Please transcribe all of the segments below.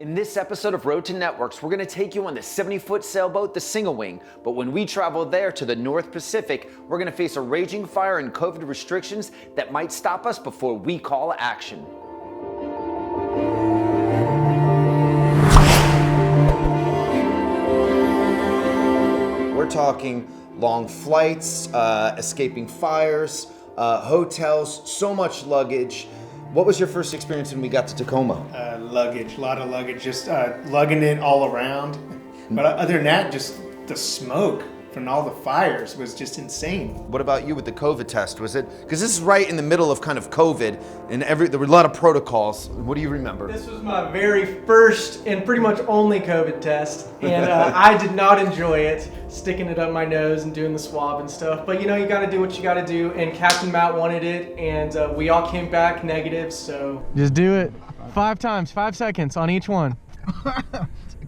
In this episode of RTN Networks, we're going to take you on the 70-foot sailboat, the Single Wing. But when we travel there to the North Pacific, we're going to face a raging fire and COVID restrictions that might stop us before we call action. We're talking long flights, escaping fires, hotels, so much luggage. What was your first experience when we got to Tacoma? Luggage, a lot of luggage, just lugging it all around. But other than that, just the smoke from all the fires was just insane. What about you with the COVID test? Was it, because this is right in the middle of kind of COVID, and there were a lot of protocols. What do you remember? This was my very first and pretty much only COVID test, and I did not enjoy it, sticking it up my nose and doing the swab and stuff. But you know, you got to do what you got to do, and Captain Matt wanted it, and we all came back negative, so. Just do it 5 times, 5 seconds on each one.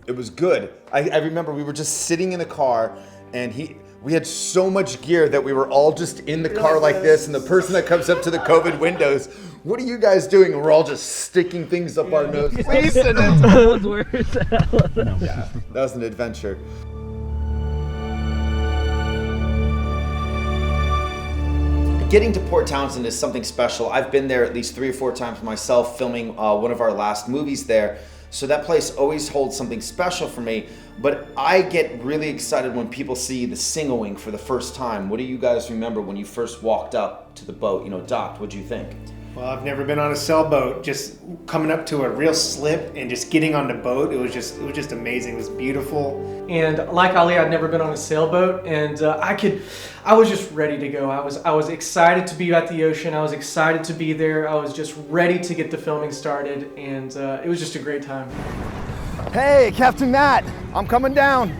It was good. I remember we were just sitting in the car, and we had so much gear that we were all just in the car like this, and the person that comes up to the COVID windows, what are you guys doing? And we're all just sticking things up our nose. That was worse. Yeah, that was an adventure. Getting to Port Townsend is something special. I've been there at least 3 or 4 times myself, filming one of our last movies there. So that place always holds something special for me. But I get really excited when people see the Single Wing for the first time. What do you guys remember when you first walked up to the boat, docked? What'd you think? Well, I've never been on a sailboat. Just coming up to a real slip and just getting on the boat, it was just amazing. It was beautiful. And like Ali, I'd never been on a sailboat, and I was just ready to go. I was excited to be at the ocean. I was excited to be there. I was just ready to get the filming started, and it was just a great time. Hey, Captain Matt, I'm coming down.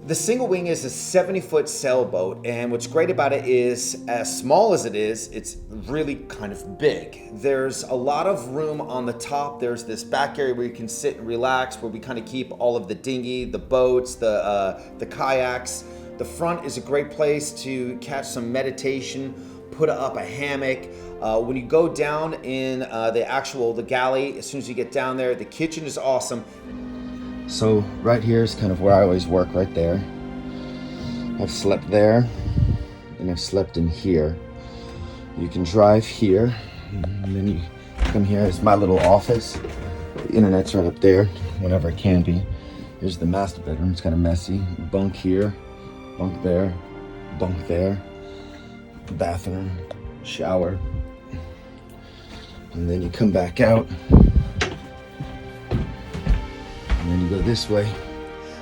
The Single Wing is a 70-foot sailboat, and what's great about it is, as small as it is, it's really kind of big. There's a lot of room on the top. There's this back area where you can sit and relax, where we kind of keep all of the dinghy, the boats, the kayaks. The front is a great place to catch some meditation, put up a hammock. When you go down in the galley, as soon as you get down there, the kitchen is awesome. So right here is kind of where I always work, right there. I've slept there, and I've slept in here. You can drive here, and then you come here. It's my little office. The internet's right up there, whenever it can be. Here's the master bedroom. It's kind of messy. Bunk here, bunk there, bunk there. Bathroom, shower. And then you come back out. And then you go this way.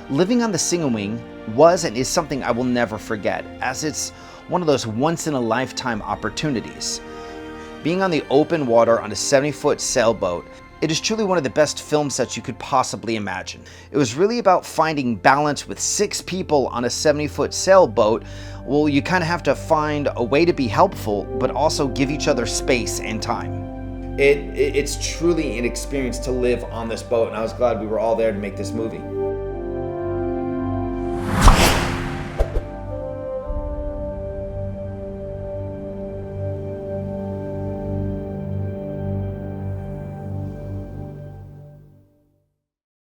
Living on the Single Wing was and is something I will never forget, as it's one of those once-in-a-lifetime opportunities. Being on the open water on a 70-foot sailboat, it is truly one of the best film sets you could possibly imagine. It was really about finding balance with 6 people on a 70-foot sailboat. Well, you kind of have to find a way to be helpful, but also give each other space and time. It's truly an experience to live on this boat, and I was glad we were all there to make this movie.